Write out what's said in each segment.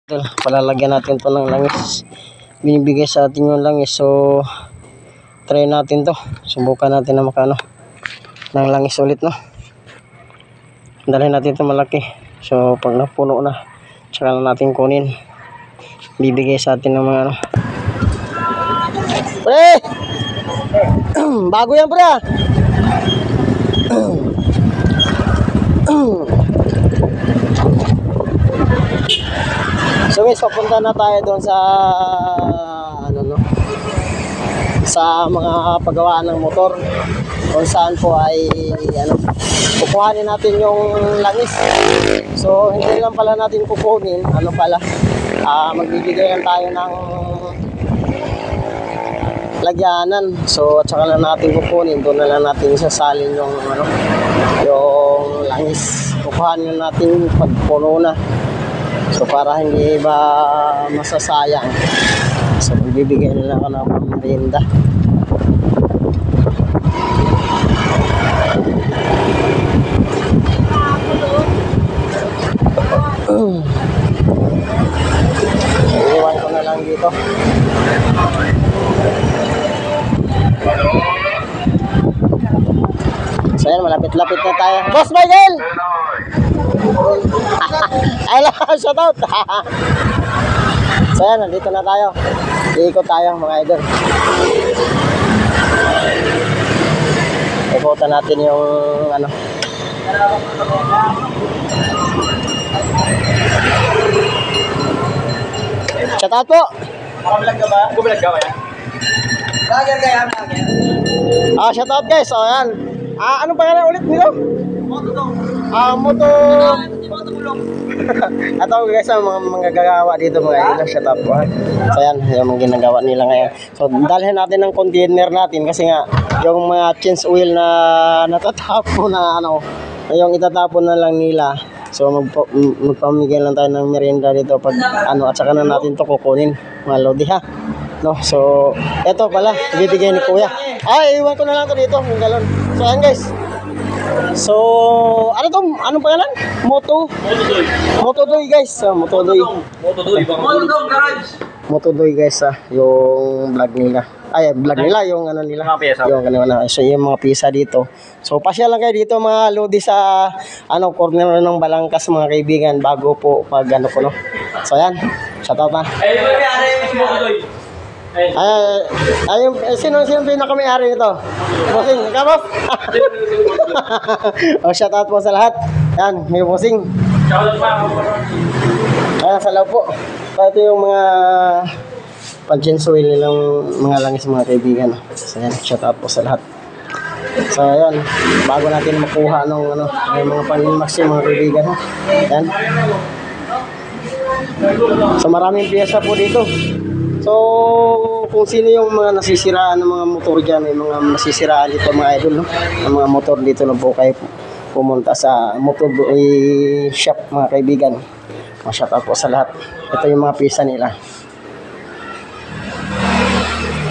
Palalagyan natin to ng langis. Binibigay sa atin yung langis. So, try natin to. Subukan natin na makano ng langis ulit, no? Dalhin natin to malaki. So, pag napuno na, tsaka na natin kunin. Bibigay sa atin ng mga ano. Pre! Bago yan, pre! So guys, papunta na tayo doon sa sa mga paggawaan ng motor, kung saan po ay kukuhanin natin yung langis. So hindi lang pala natin kukunin, magbibigay lang tayo ng lagyanan. So at saka lang natin kukunin, doon na lang natin sasalin yung yung langis. Kukuhanin natin pagpuno na. So para hindi ba masasayang, so bibigay nila ako ng pambinda. Iwan ko na lang dito. So yan, malapit-lapit na tayo. Boss Michael! Ay lang, shout out. So yan, nandito na tayo. Iikot tayo mga idol. Ikutan natin yung shout out po. Makabalag ka ba? Gumalag ka ba yan? Vlogger kaya, vlogger. Shout out guys. So yan. Anong pangalan ulit nito? Moto. Ito guys, ang mga manggagawa dito mga idol, shout out po. So yan, yung mga ginagawa nila ngayon. So dalhin natin ng container natin kasi nga yung mga change oil na natatapon na yung itatapon na lang nila. So magpamigay lang tayo ng merienda dito pag at saka na natin to kukunin mga lodi ha. No, so eto pala ibibigay ni kuya. Iwan ko na lang to dito yung galon. So yan guys. So, anong pangalan? Motodoy guys. Motodoy guys, yung vlog nila. Vlog nila, yung nila. Yung so, yung mga pisa dito. So, pasya lang kayo dito mga lodi sa corner ng Balangkas mga kaibigan bago po pag no. So, yan. Shout out na. Sino pinaka-may-ari nito? Bossing, ikaw boss? Shout out po sa lahat. Yan, may bossing. Shout out pa. Ayan, sa loob po. So, ito yung mga pag-gensoil nilang mga langis mga kaibigan. So yan, shout out po sa lahat. So yan, bago natin makuha yung mga panimax yung mga kaibigan. Yan. So maraming piyesa po dito. So, kung sino yung mga nasisiraan ng mga motor dyan, may mga nasisiraan dito mga idol, no? Ang mga motor dito lang po kayo pumunta sa motor shop mga kaibigan. Shout out po sa lahat. Ito yung mga pisa nila.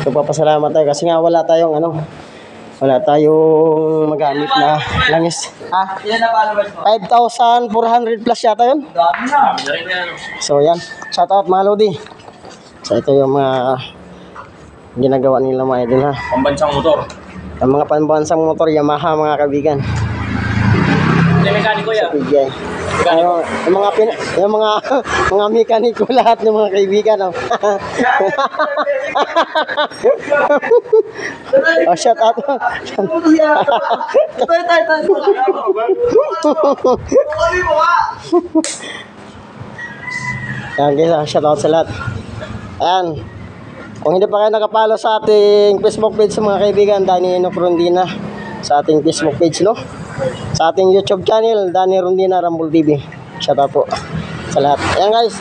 So, papasalamat tayo kasi nga wala tayong magamit na langis. 5,400 plus yata yun. So, yan. Shout out mga lodi. So ito yung mga ginagawa nila mga idol ha. Pambansang motor. Ang mga pambansang motor Yamaha mga kaibigan. Yung mekaniko yan. Yung mga mekaniko lahat ng mga kaibigan. Shout out. Yan guys, shout out sa lahat. Ayan, kung hindi pa kayo nakapalo sa ating Facebook page mga kaibigan, Danny Enoch Rondina, sa ating Facebook page, no? Sa ating YouTube channel, Danny Rondina Rumble TV. Shout out po sa lahat. Ayan guys,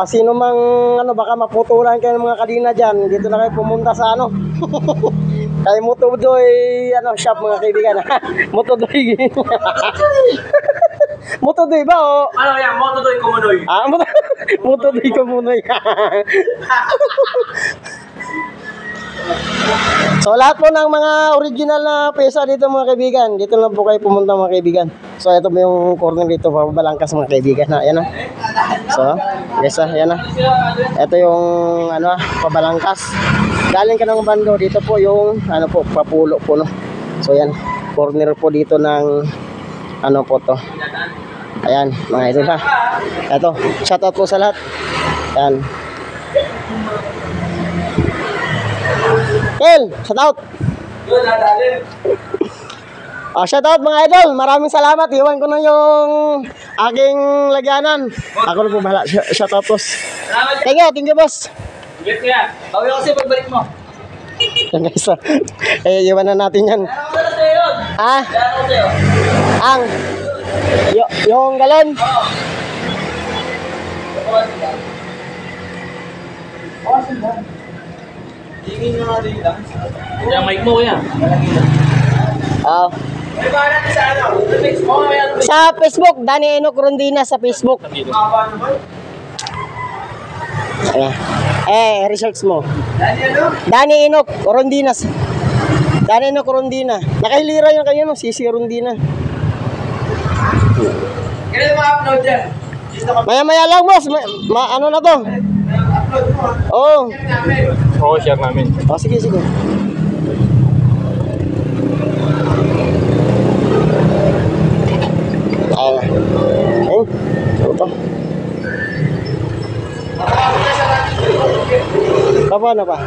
sino mang baka maputulan kayo ng mga kadina dyan, dito na kayo pumunta sa kay Motodoy shop mga kaibigan. Motodoy. Motodoy ba o? Yan? Motodoy Kumunoy. Motodoy Kumunoy. So lahat po ng mga original na pyesa dito mga kaibigan, dito lang po kayo pumunta mga kaibigan. So ito po yung corner dito, Balangkas mga kaibigan. Ayan na. So guys, ayan na. Ito yung ano, Pabalangkas. Galing ka ng bando, dito po yung ano po, Papulo po no. So ayan, corner po dito ng ano po to. Ayan, mga idol ha. Ito, shoutout po sa lahat. Ayan. Kel, shoutout. Shoutout mga idol. Maraming salamat. Iwan ko na yung aking lagyanan. Ako na po bahala. Shoutout boss. Thank you boss. Yes, kaya. Bawi kasi pagbalik mo. Yan guys. Iwan na natin yan. Ano ko sa'yo yun? Ah, Ano ko sa'yo? ang yung galon. Oo. Tingin nyo nga din lang. Yung mic mo kuya. Ah, May ba natin sa ano? Sa Facebook? sa Facebook, Danny Enoch Rondina sa Facebook. Mapa naman. Ayan. Research mo. Dali ano? Danny Enoch Rondinas. Danny Enoch Rondina. Nakahilira yun kayo no, Sisi Rondina. Kailan ma-upload yan? Dito ka Maya-maya lang boss, ano na to? upload mo ha? Oo. Namin. Oo, share namin. Oh, sige. Ito. Paano pa?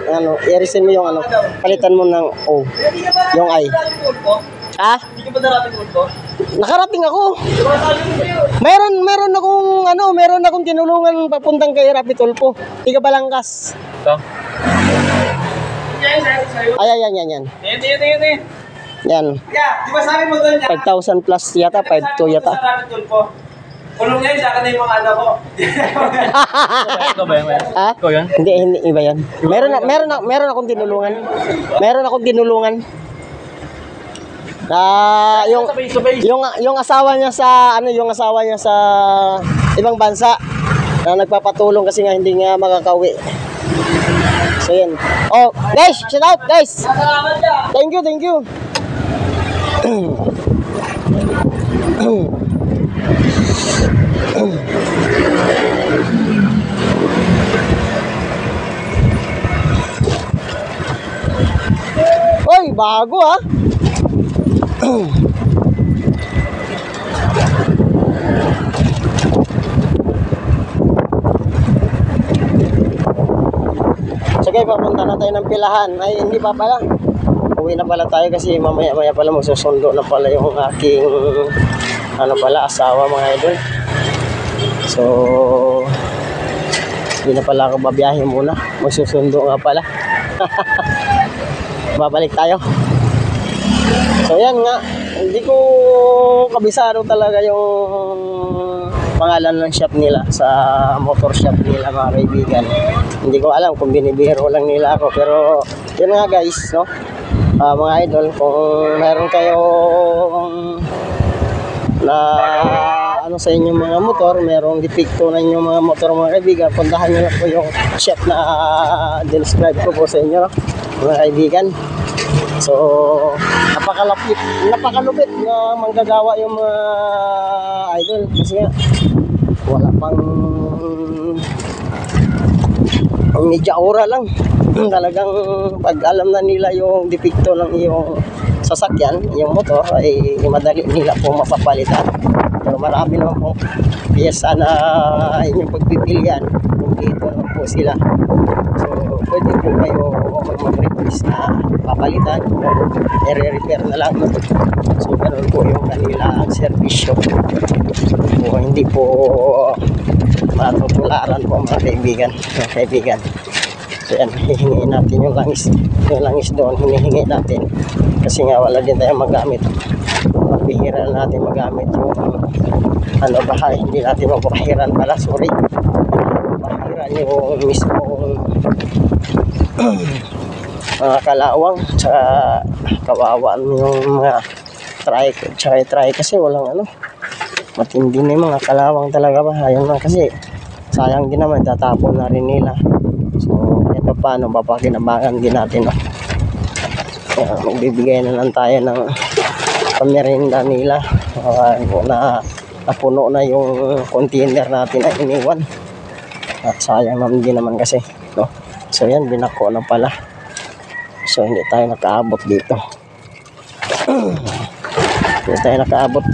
Ano, i-resign mo yung ano, palitan mo ng O. Hindi ka ba Yung ay. narating gold ko? Ah, Hindi ka ba narating gold ko? nakarating ako. Diba sabi ko sa'yo? Meron akong tinulungan papuntang kay Rapitulpo. Tiga Balangkas. Ito? Yan, sabi ko sa'yo. Ay, yan. Yan. Yan. Yeah, di ba sabi mo doon niya? 5,000 plus yata, 5,200 yata. Sa rabbit hole po. Kulong niya, sa akin na yung mga anak ko. Ito ba yan? Ha? Ikaw yan? Hindi iba yan. Meron akong tinulungan. Yung asawa niya sa ibang bansa na nagpapatulong kasi nga hindi nga makakauwi. So yan. Oh, guys, shout out guys. Salamat niya. Thank you. Oy, bago ah. Sige, papunta na tayo ng pilahan. Ay, hindi pa pala. Uwi na pala tayo kasi mamaya-maya pala magsusundo na pala yung aking asawa mga idol. So, hindi na pala ako babiyahe muna. Magsusundo nga pala. Babalik tayo. So, yan nga. Hindi ko kabisado talaga yung pangalan ng shop nila sa motor shop nila mga kaibigan. Hindi ko alam kung binibiro lang nila ako, pero yun nga guys, no? Mga idol, kung meron kayong na sa inyong mga motor, merong depekto na inyong mga motor mga kaibigan, puntahan nyo na po yung shop na describe ko po sa inyo, mga kaibigan. So, napakalupit na manggagawa yung mga idol kasi nga wala pang medya ora lang. Talagang pag alam na nila yung depekto ng iyong sasakyan, yung motor, ay madali nila po mapapalitan. Pero marami naman po piyesa na inyong pagpipilian, dito naman po sila. So, pwede po kayo mag-request na papalitan o i-repair na lang. So, ganun po yung kanila servisyo. So, hindi po matutularan po mga kaibigan. So, yan, hihingi natin yung langis doon, hinihingi natin. Kasi nga wala din tayong magamit. Mapihira natin magamit yung bahay. Hindi natin mapahiran pala, sorry. Mapahiran yung mismo mga kalawang, tsaka kawawan yung mga try kasi walang matindi na yung mga kalawang talaga ba. Ayun lang kasi sayang din naman, tatapon na rin nila. So, ito pa, no, papakinabangan din natin, no. Kaya, magbibigay na lang tayo ng pamerinda nila. Napuno na yung container natin na iniwan. At sayang naman din naman kasi, no. So, yan, binako na pala. So, hindi tayo nakaabot dito. Hindi tayo nakaabot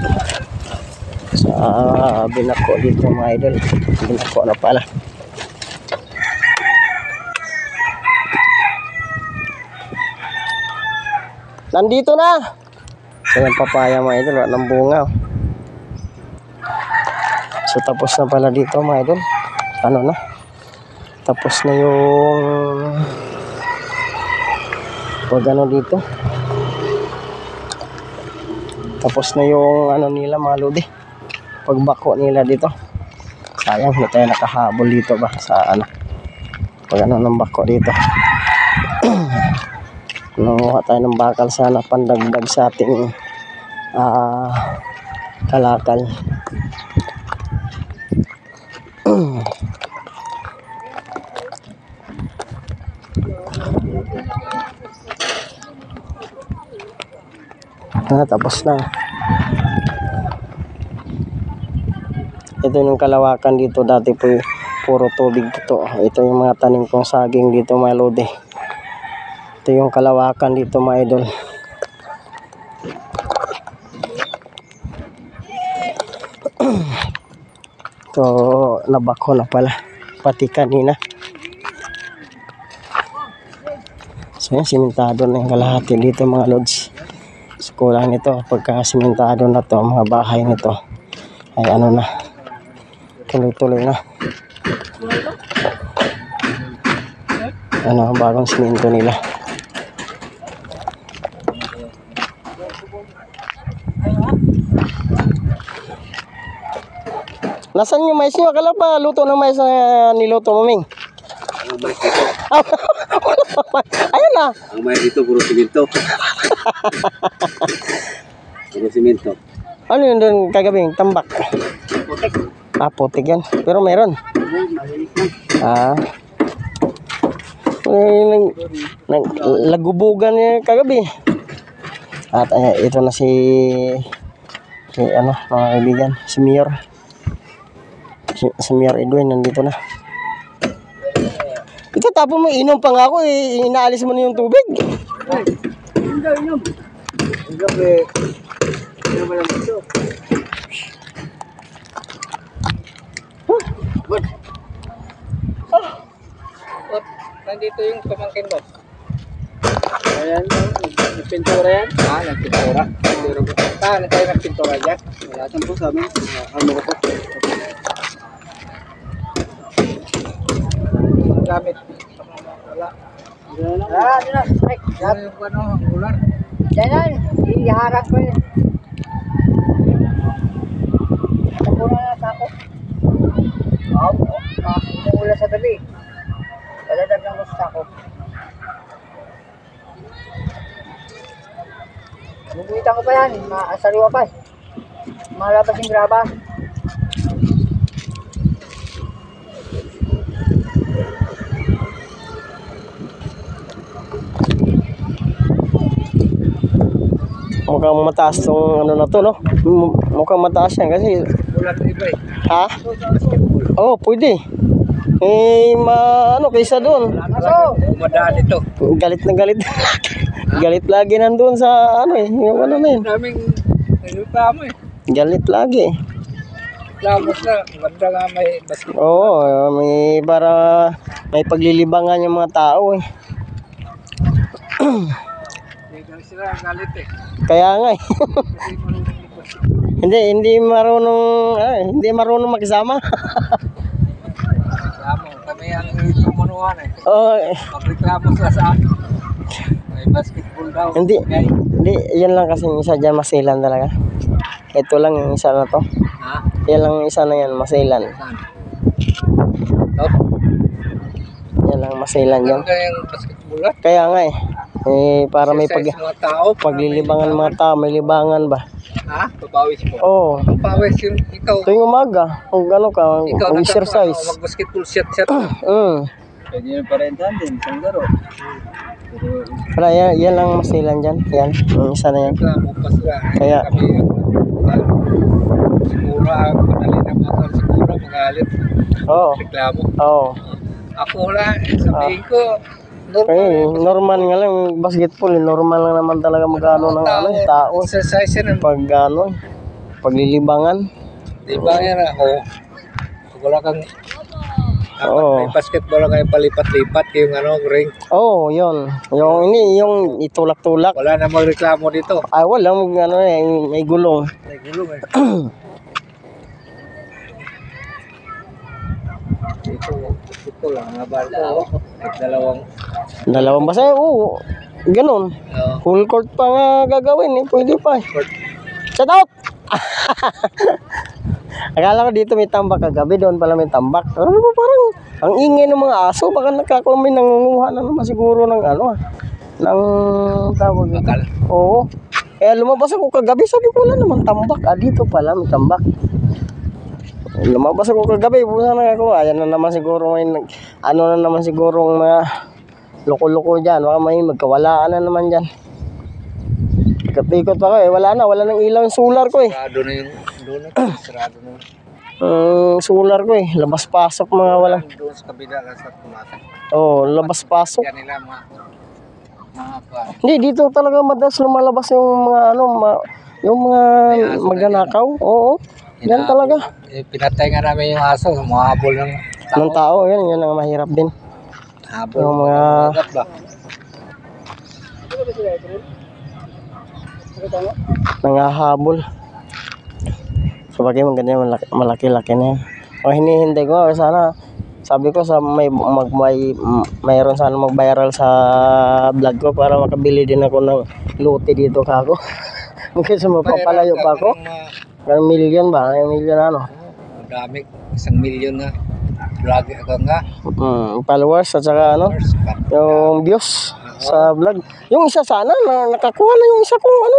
sa binako dito, mga idol. Binako na pala. Nandito na. So yung papaya, mga idol, wala ng bunga. So tapos na pala dito, mga idol. Ano na? Tapos na yung pag ano dito. Tapos na yung ano nila, mga lodi. Pagbako nila dito. Sayang, hindi tayo nakahabol dito ba sa ano. Pag ano ng bako dito. Nanguha tayo ng bakal sana pandagdag sa ating kalakal. Tapos na. Ito yung kalawakan dito, dati po puro tubig dito. Ito yung mga tanim kong saging dito, mga lodi. Ito yung kalawakan dito, mga idol. Ito, nabako na pala. Pati kanina. So yan, simentado na yung kalahati dito, mga lods. So, kulang nito. Pagka simentado na to, mga bahay nito, ay ano na. Tuloy-tuloy na. Ano, bagong simento nila. Nasaan yung mais nyo? Akala pa luto ng mais na niluto mo, Ming? Ang mais dito. Ayun na. Ang mais dito, puro simento. Puro simento. Ano yun doon kagabing? Tambak? Putik yan. Pero meron. Lagubugan niya kagabi. At ito na si ano, mga kaibigan, si Mayor. Si Mayor Edwin nandito na. Ito tapon mo, inom pa nga ako eh. Inaalis mo na yung tubig. Inom. Gabi. Inom lang ito. Nandito yung pamangkin mo. Ayan, nagpintura yan. Nagpintura. Saan tayo nagpintura dyan? Wala saan po sa amin. Ano ko po? Gamit. Wala. Diyan na. Ay, yung ano, ular. Diyan na. Iharap ko yun. Ako na sa ako. Umula sa gabi. Dadadag ng gusto ako. Bubuitan ko pa yan. Sariwa pa. Malabas yung graba. Mukhang mataas tong ano na to, no? Mukhang mataas yan kasi... Ulan na iba eh. Ha? Oo, pwede. Ano, kaysa doon. Umadaan ito. Galit na galit. Galit lagi nandun sa ano eh. Yung ano na yun. Daming reklamo eh. Galit lagi. Reklamos na. Maganda nga may basketball. Oo, may para may paglilibangan yung mga tao eh. Hindi sila galit eh. Kaya nga eh. hindi marunong makisama. Reklamo. Kami ang itumanuhan eh. Oo. Magreklamo sila sa akin. May basketball daw. Hindi, yan lang kasi yung isa dyan, masilan talaga. Ito lang yung isa na to. Ha? Yan lang yung isa na yan, masilan. Saan? Top? Yan lang, masilan dyan. Ano kaya yung basketball at? Kaya nga eh. Para may Exercise mga tao. paglilibangan ng mga tao, may libangan ba? Ha? Papawis mo. Oo. Papawis yung ikaw. Tuwing umaga, kung ano ka, Ikaw mag-exercise. mag-basketball shot. Pwede yung parentahan din, isang laro. Pero Wala, yan lang masilan dyan. Yan, yung isa na yan. reklamo pa sila. Kaya- Kami, siguro, madali na motor, siguro magalit. Oo. Reklamo. Oo. Ako lang, sabihin ko, Normal nga lang, yung basketball, normal lang naman talaga magano ng ano, tao. Exercise yan. Pag ano, paglilibangan. Di ba yan ako? Pag wala kang Oo. may basketball lang kayo palipat-lipat yung ano, ring. Oo, yun. Yung itulak-tulak. Wala na magreklamo dito. Ay, wala, ano eh, may gulong. Ay, gulong eh. Ito lang, nabal ko. Dalawang basa, oo. Ganun. Full court pa nga gagawin eh, pwede pa eh. Shout out! Akala ko dito may tambak kagabi, doon pala may tambak. Ano ba parang, ang ingay ng mga aso, baka nagkakulong may nangunguha na naman siguro ng ano ng tawag ito. Bakal. Oo. Kaya lumabas ako kagabi, sabi ko wala naman tambak. Dito pala may tambak. Lumabas ako kagabi, pusa na ako. Ayan na naman siguro may ano na naman siguro mga loko-loko dyan. Baka may magkawalaan na naman dyan. Ikot-ikot pa ko eh. Wala nang ilaw yung solar ko eh. Sarado na yung doon. Sarado na. Solar ko eh. Labas-pasok mga wala. Doon sa kabila lang sa pumasok. Oo, labas-pasok. Yan nila mga pa. Hindi, dito talaga madalas lumalabas yung mga ano, yung mga magnanakaw. Oo. Yan talaga. Pinatay nga namin yung aso, mahabol ng Ng tao, yan ang mahirap din. habol. Yung mga Agad ba? nangahabol. So bagay maganda yan, malaki-laki na yan. O hinihintay ko, sana sabi ko sa mayroon sana mag-viral sa vlog ko para makabili din ako ng lote dito kako. Kasi mapapalayo pa ako. Ng million ba? Ng million ano? Ang dami, 1 million na vlog ako nga. Followers at saka ano? Yung views sa vlog. Yung isa sana, nakakuha na yung isa kong ano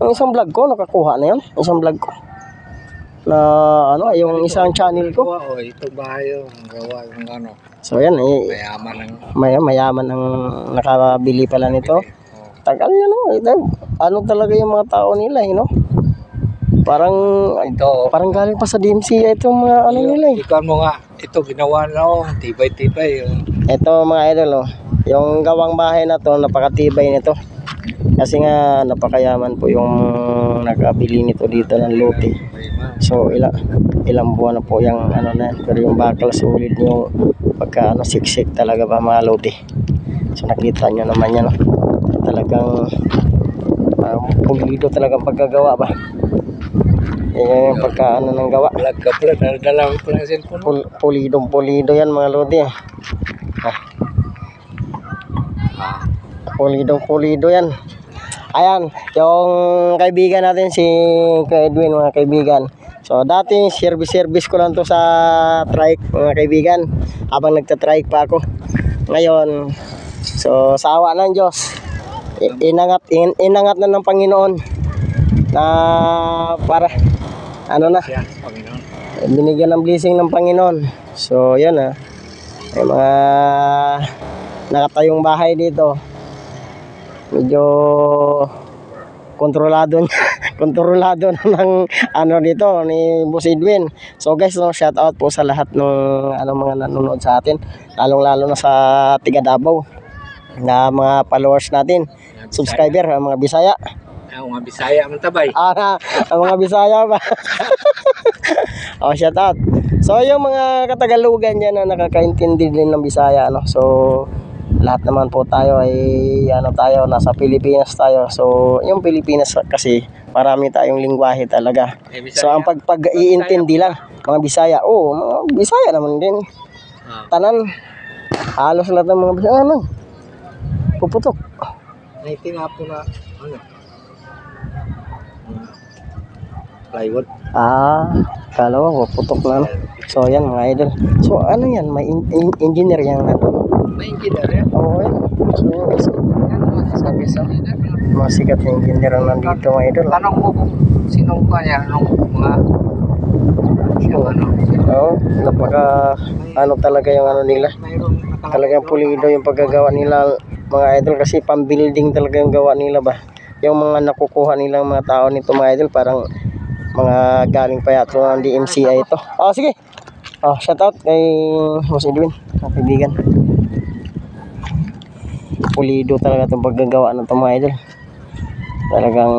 yung isang vlog ko, nakakuha na yun. Isang vlog ko. Na ano, yung isang channel ko. O, ito bahay yung gawa yung ano. So yan, Mayaman ng mayaman ang nakabili pala nito. Tagal niya no, ano talaga yung mga tao nila no? Parang ito. parang galing pa sa DMC itong mga ano nila eh. Ikaw mo nga, ito ginawa na tibay-tibay. Ito mga idol yung gawang bahay na to napakatibay nito. Kasi nga napakayaman po yung nakabili nito dito ng lote. So ilang buwan na po yung ano na yan. Pero yung bakal solid yung pagka ano siksik talaga ba mga lote. So nakita nyo naman yan talagang pulido talagang pagkagawa ba. Yung pagka ano ng gawa. Vlog ka pala, naradala ko pala ng cellphone. Pulido yan mga lote. Pulido yan. Ayan, yung kaibigan natin si Edwin mga kaibigan. So dati service ko lang to sa trike mga kaibigan. Habang nagta-trike pa ako. Ngayon, so sa awa ng Diyos, inangat na ng Panginoon na para ano na, binigyan ng blessing ng Panginoon. So yan may mga nakatayong bahay dito. Medyo kontrolado ng ano dito ni Boss Edwin. So guys, shout out po sa lahat ng mga nanonood sa atin, lalong-lalo na sa tiga Davao na mga followers natin, subscriber, ang mga Bisaya. Ang mga Bisaya man tabay. Ang mga Bisaya ba? Shout out. So yung mga Katagalugan diyan na nakakaintindi din ng Bisaya So lahat naman po tayo ay tayo nasa Pilipinas tayo. So yung Pilipinas kasi marami tayong lingwahe talaga. So ang pag-iintindi lang mga Bisaya. Mga Bisaya naman din. Tanan halos lahat ng mga Bisaya puputok. May tinapo na ano? Plywood. Kala ko putok lang. So yan mga idol. So ano yan, may engineer yan May engineer yan. Oo yan. So mga sikat na engineer ang nandito mga idol. Tanong mo kung sinong kanya, anong mga ano? Oo, napaka talaga yung nila. Mayroon Talagang pulido yung paggagawa nila mga idol, kasi pang-building talaga yung gawa nila ba. Yung mga nakukuha nilang mga tao nito mga idol, parang mga galing pa yato ng DMCI ito. Sige. Shout out kay Boss Edwin, mga kaibigan. Pulido talaga itong paggagawa ng mga idol. Talagang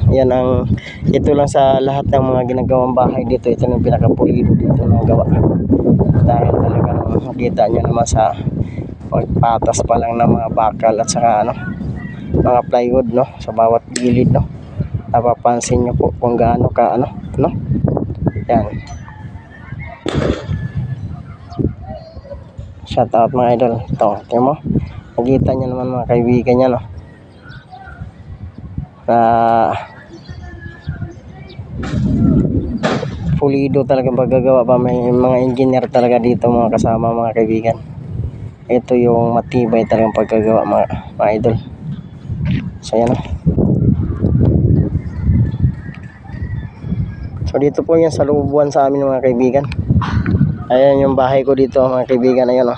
yan ang, ito lang sa lahat ng mga ginagawang bahay dito, ito yung pinakapulido dito na gawa. Dahil talagang makita nyo naman sa pagpatas pa lang ng mga bakal at saka mga plywood sa bawat gilid napapansin nyo po kung gaano ka yan. Shout out mga idol. Ito, tingnan mo, nakita nyo naman mga kaibigan nyo na pulido talagang paggagawa pa. May mga engineer talaga dito mga kasama mga kaibigan. Ito yung matibay talagang paggagawa mga idol. So yan so dito po yan sa lubuan sa amin mga kaibigan. Ayan yung bahay ko dito mga kaibigan. Ayun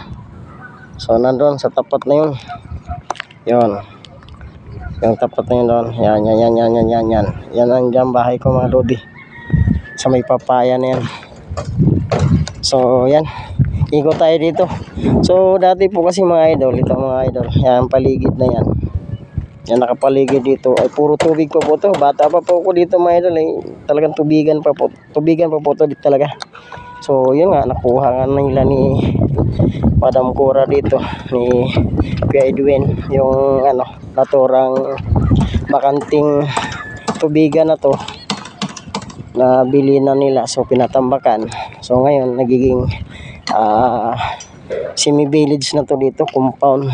so nandun sa tapat na yun, yung tapat na yun doon. Yan ang dyan bahay ko mga lodi, sa may papaya na yan. So yan, ikot tayo dito. So dati po kasi mga idol, ito mga idol, yan paligid na yan, nakapaligid dito ay puro tubig pa po to. Bata pa po ako dito mga idol, talagang tubigan pa po to dito talaga. So yun nga, nakuha nga nila ni Madam Cora dito, ni Kuya Edwin, yung naturang bakanting tubigan na to, nabili na nila. So pinatambakan. So ngayon nagiging semi-village na to dito, compound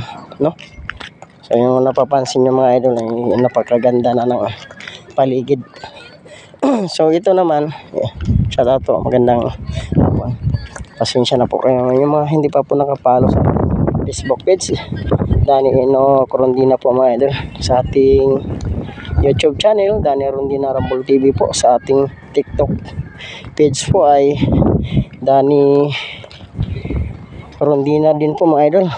So yung napapansin nyo mga idol, ay napakaganda na ng paligid. So ito naman, shout out to, magandang hapon. Pasensya na po kayo yung mga hindi pa po nakapalo sa Facebook page, Danny Eno Corondina po mga idol. Sa ating YouTube channel, Danny Rondina Rumble TV po. Sa ating TikTok page po ay Danny Rondina din po mga idol,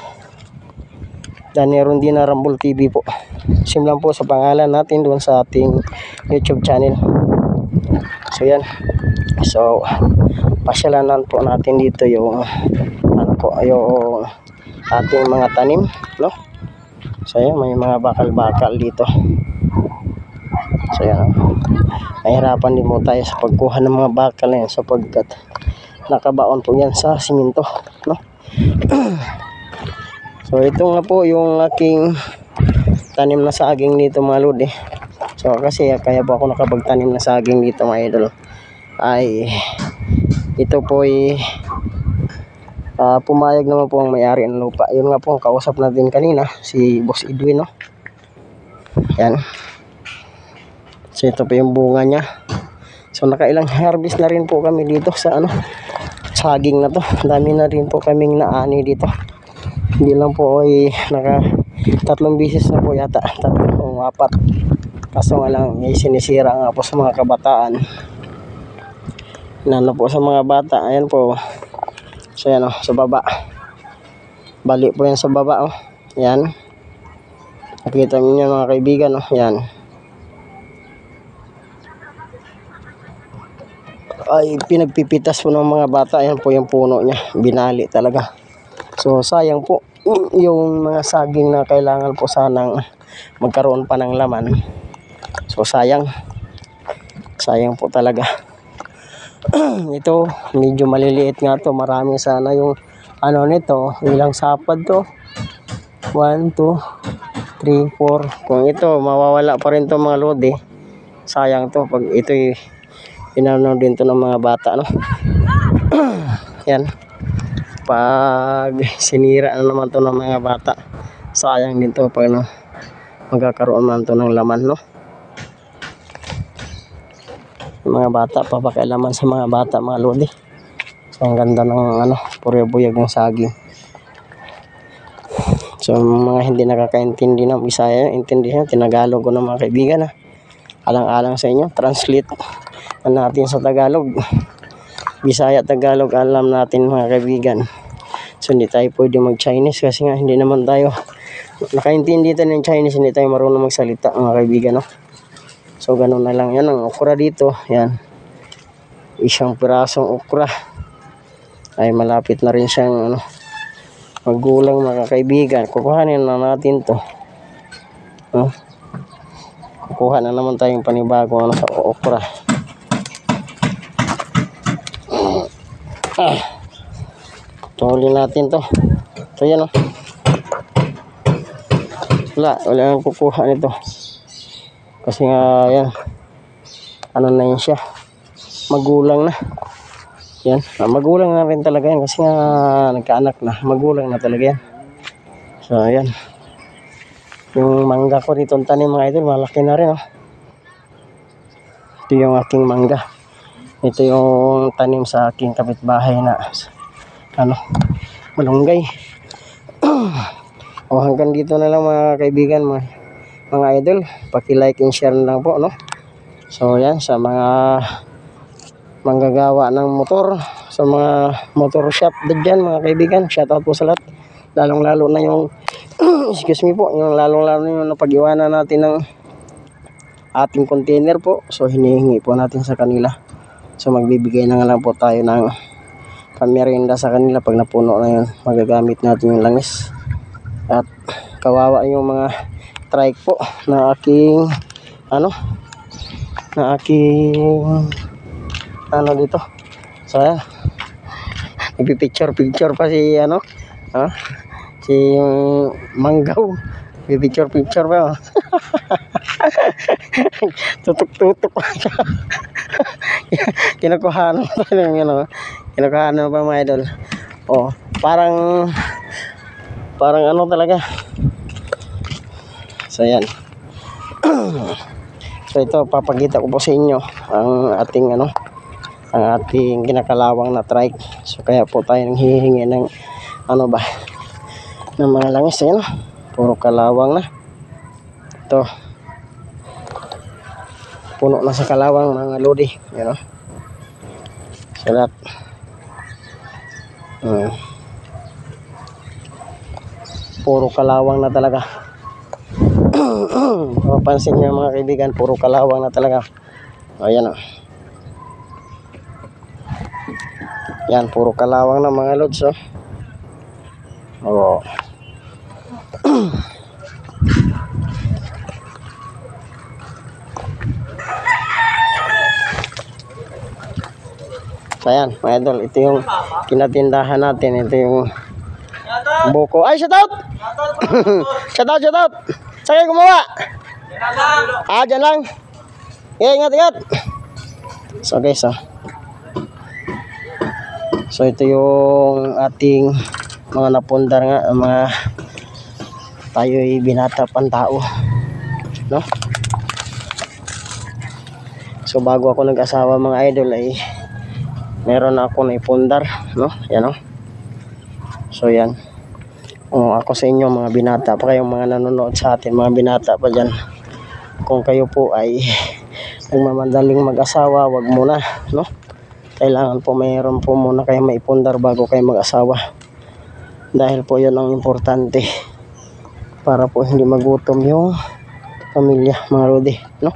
Danny Rondina Rumble TV po. Sim lang po sa pangalan natin doon sa ating YouTube channel. So yan, so pasyalanan po natin dito yung yung ating mga tanim So yan, may mga bakal-bakal dito. So yan, mahirapan din mo tayo sa pagkuha ng mga bakal na yan, sapagkat nakabaon po yan sa simento So ito nga po yung aking tanim na saging dito mga lodi. So kasi kaya po ako nakapagtanim na saging dito mga idol, ay ito po ay pumayag naman po ang may-ari ng lupa. Yun nga po ang kausap natin kanina, si Boss Edwin yan. So ito po yung bunga niya. So nakailang harvest na rin po kami dito sa saging na to. Dami na rin po kaming naani dito. Hindi lang po ay tatlong bisis na po yata, 3 o 4. Kaso nga lang may sinisira nga po sa mga kabataan. Po sa mga bata, ayan po. So yan sa baba. Bali po yan sa baba Yan. Nakita niyo mga kaibigan Yan. Ay pinagpipitas po ng mga bata. Ayan po yung puno niya. Binali talaga. So sayang po yung mga saging na kailangan po sanang magkaroon pa ng laman. So sayang po talaga. Ito medyo maliliit nga to. Marami sana yung nito. Ilang sapad to? 1, 2, 3, 4. Kung ito mawawala pa rin to mga lodi, sayang to pag ito inano din to ng mga bata Yan, pag sinira na naman to ng mga bata, sayang din to pag magkakaroon man to ng laman mga bata, papakailaman sa mga bata mga lodi. So ang ganda ng puryo-buyag ng saging. So mga hindi nakakaintindi ng Bisaya, intindihan Tinagalog ko ng mga kaibigan alang-alang sa inyo, translate natin sa Tagalog. Bisaya, Tagalog, alam natin mga kaibigan. So hindi tayo pwede mag-Chinese kasi nga hindi naman tayo nakaintindi tayo ng Chinese, hindi tayo marunong magsalita mga kaibigan, no? So ganun na lang yan ang okra dito. Yan, isang pirasong okra ay malapit na rin siyang magulang mga kaibigan. Kukuhanin na natin to, no? Kukuha na naman tayong panibago sa okra. Tuhulin natin to. So yan, wala nang kukuha nito kasi nga yan, na yun siya, magulang na yan. Magulang na rin talaga yan kasi nga nagkaanak na, magulang na talaga yan. So yan, yung mangga ko dito ang tanim mga idol, malaki na rin, ito yung aking mangga. Ito yung tanim sa aking kapitbahay na malunggay. Hanggang dito na lang mga kaibigan, mga idol, paki-like and share na lang po, no? So yan, sa mga manggagawa ng motor, sa mga motor shop dyan mga kaibigan, shout out po sa lahat, lalong lalo na yung excuse me po, yung lalong lalo na yung pag-iwanan natin ng ating container po. So hinihingi po natin sa kanila, so magbibigay na lang po tayo ng pamerienda sa kanila pag napuno na yun. Magagamit natin yung langis. At kawawa yung mga trike po na aking dito. So ayan, nagpipicture pa si si Manggaw, picture pa. Tutok kinukuhanan kinukuhanan pa mga idol. Parang talaga. So yan. So ito, papakita ko po sa inyo ang ating ang ating kinakalawang na trike. So kaya po tayo nang hihingi ng ng mga langis. Ayan, puro kalawang na ito, puno na sa kalawang mga lodi, salat. Puro kalawang na talaga. Mapansin nyo mga kaibigan, puro kalawang na talaga. Ayan, yan, puro kalawang na mga lods. Ayan mga idol, ito yung kinatindahan natin. Ito yung buko. Ay, shout out! shout out! Saan kayo gumawa? Dyan lang. Ingat. So guys, so ito yung ating mga napundar nga, mga tayo'y binata pang tao, no? So bago ako nag-asawa mga idol ay meron ako na ipundar, no? Yan, so yan. Ako sa inyo mga binata pa, kayong mga nanonood sa atin, mga binata pa dyan, kung kayo po ay nagmamandaling mag-asawa, wag muna, no? Kailangan po mayroon po muna kayo maipundar bago kayo mag-asawa, dahil po yun ang importante para po hindi magutom yung pamilya mga lodi, no?